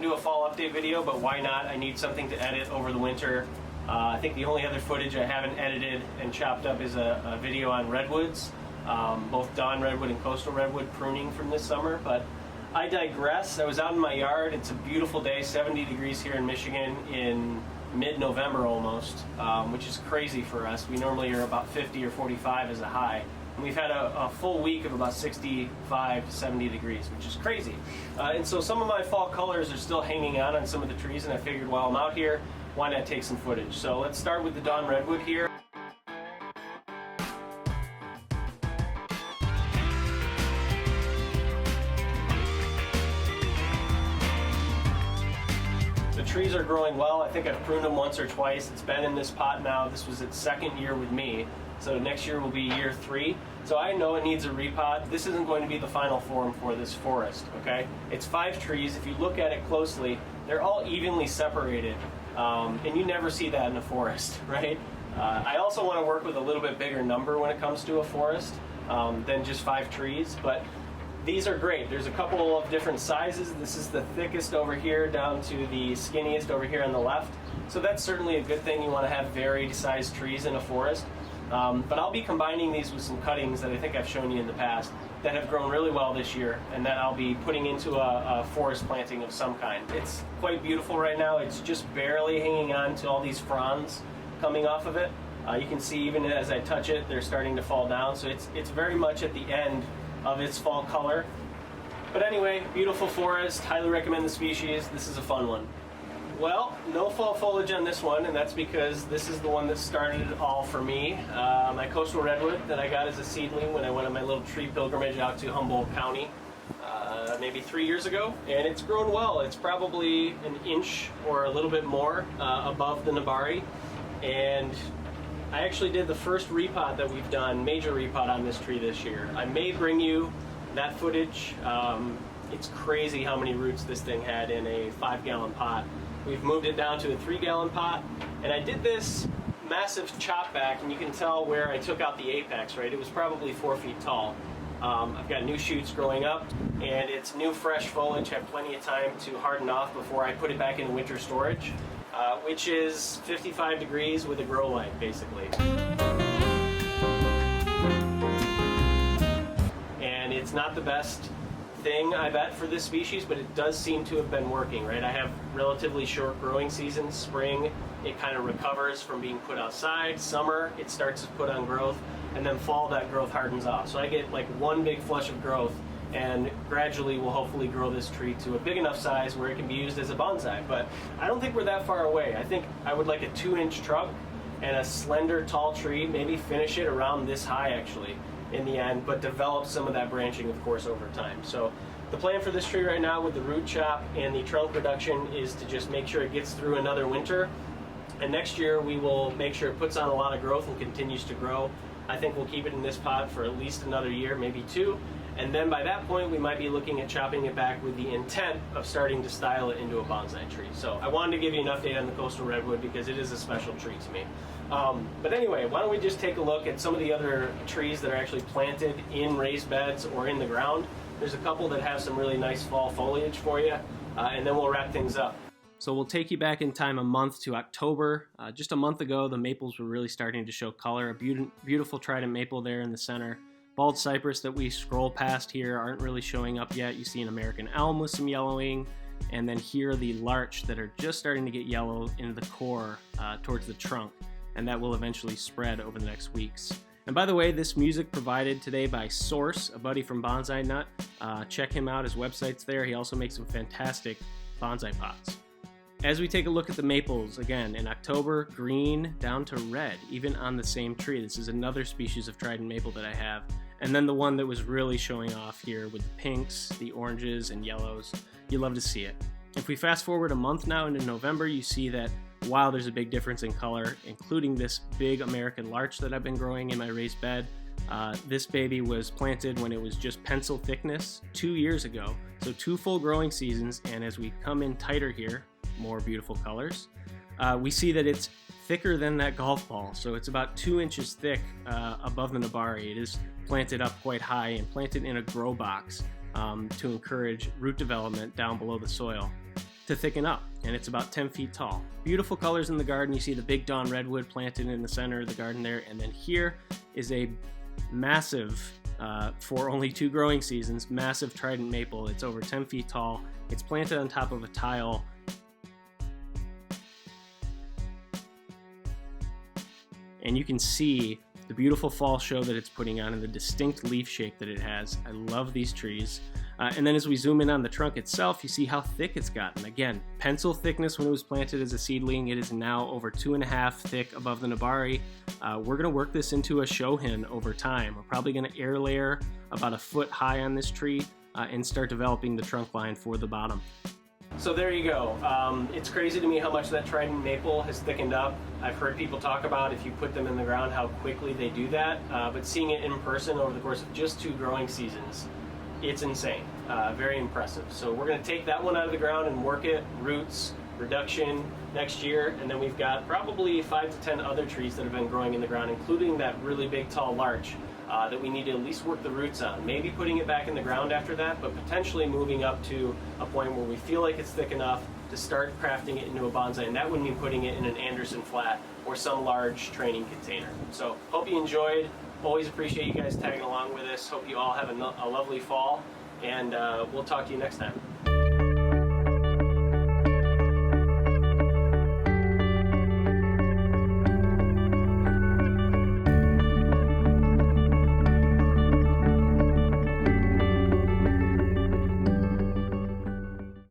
do a fall update video, but why not? I need something to edit over the winter. I think the only other footage I haven't edited and chopped up is a video on redwoods, both Dawn redwood and coastal redwood pruning from this summer, but I digress. I was out in my yard. It's a beautiful day, 70 degrees here in Michigan in mid-November almost, which is crazy for us. We normally are about 50 or 45 as a high. And we've had a full week of about 65 to 70 degrees, which is crazy. And so some of my fall colors are still hanging on some of the trees, and I figured while I'm out here, why not take some footage? So let's start with the Dawn redwood here. The trees are growing well. I think I've pruned them once or twice. It's been in this pot now. This was its second year with me. So next year will be year 3. So I know it needs a repot. This isn't going to be the final form for this forest, okay? It's 5 trees. If you look at it closely, they're all evenly separated. And you never see that in a forest, right? I also want to work with a little bit bigger number when it comes to a forest than just 5 trees, but these are great. There's a couple of different sizes. This is the thickest over here down to the skinniest over here on the left. So that's certainly a good thing. You want to have varied sized trees in a forest. But I'll be combining these with some cuttings that I think I've shown you in the past that have grown really well this year, and that I'll be putting into a forest planting of some kind. It's quite beautiful right now. It's just barely hanging on to all these fronds coming off of it. You can see even as I touch it, they're starting to fall down. So it's very much at the end of its fall color. But anyway, beautiful forest. Highly recommend the species. This is a fun one. Well, no fall foliage on this one, and that's because this is the one that started it all for me. My coastal redwood that I got as a seedling when I went on my little tree pilgrimage out to Humboldt County maybe 3 years ago, and it's grown well. It's probably an inch or a little bit more above the Nebari, and I actually did the first repot that we've done, major repot on this tree this year. I may bring you that footage. It's crazy how many roots this thing had in a 5-gallon pot. We've moved it down to a 3-gallon pot, and I did this massive chop back, and you can tell where I took out the apex, right? It was probably 4 feet tall. I've got new shoots growing up, and it's new fresh foliage. I have plenty of time to harden off before I put it back in winter storage, which is 55 degrees with a grow light, basically. And it's not the best thing, I bet, for this species, but it does seem to have been working, right? I have relatively short growing seasons. Spring, it kind of recovers from being put outside. Summer, it starts to put on growth, and then fall, that growth hardens off. So I get like one big flush of growth, and gradually we'll hopefully grow this tree to a big enough size where it can be used as a bonsai. But I don't think we're that far away. I think I would like a 2-inch trunk and a slender, tall tree, maybe finish it around this high actually in the end, but develop some of that branching, of course, over time. So the plan for this tree right now with the root chop and the trunk reduction is to just make sure it gets through another winter, and next year we will make sure it puts on a lot of growth and continues to grow. I think we'll keep it in this pot for at least another year, maybe 2, and then by that point we might be looking at chopping it back with the intent of starting to style it into a bonsai tree. So I wanted to give you an update on the coastal redwood because it is a special tree to me. But anyway, why don't we just take a look at some of the other trees that are actually planted in raised beds or in the ground. There's a couple that have some really nice fall foliage for you, and then we'll wrap things up. So we'll take you back in time a month to October. Just a month ago, the maples were really starting to show color. A beautiful trident maple there in the center. Bald cypress that we scroll past here aren't really showing up yet. You see an American elm with some yellowing, and then here the larch that are just starting to get yellow into the core towards the trunk, and that will eventually spread over the next weeks. And by the way, this music provided today by Source, a buddy from Bonsai Nut. Check him out, his website's there. He also makes some fantastic bonsai pots. As we take a look at the maples, again, in October, green down to red, even on the same tree. This is another species of trident maple that I have. And then the one that was really showing off here with the pinks, the oranges, and yellows. You love to see it. If we fast forward a month now into November, you see that wow, there's a big difference in color, including this big American larch that I've been growing in my raised bed. This baby was planted when it was just pencil thickness 2 years ago. So 2 full growing seasons, and as we come in tighter here, more beautiful colors. We see that it's thicker than that golf ball, so it's about 2 inches thick above the Nebari. It is planted up quite high and planted in a grow box to encourage root development down below the soil. to thicken up, and it's about 10 feet tall. Beautiful colors in the garden. You see the big Dawn redwood planted in the center of the garden there, and then here is a massive, for only 2 growing seasons, massive trident maple. It's over 10 feet tall. It's planted on top of a tile. And you can see the beautiful fall show that it's putting on and the distinct leaf shape that it has. I love these trees. And then as we zoom in on the trunk itself, you see how thick it's gotten. Again, pencil thickness when it was planted as a seedling. It is now over 2.5 thick above the Nebari. We're gonna work this into a shohin over time. We're probably gonna air layer about 1 foot high on this tree and start developing the trunk line for the bottom. So there you go. It's crazy to me how much that trident maple has thickened up. I've heard people talk about if you put them in the ground how quickly they do that, but seeing it in person over the course of just 2 growing seasons, it's insane. Very impressive. So we're going to take that one out of the ground and work it, roots, reduction next year, and then we've got probably 5 to 10 other trees that have been growing in the ground, including that really big tall larch that we need to at least work the roots on. Maybe putting it back in the ground after that, but potentially moving up to a point where we feel like it's thick enough to start crafting it into a bonsai, and that would mean putting it in an Anderson flat or some large training container. So hope you enjoyed. Always appreciate you guys tagging along with us. Hope you all have a lovely fall, and we'll talk to you next time.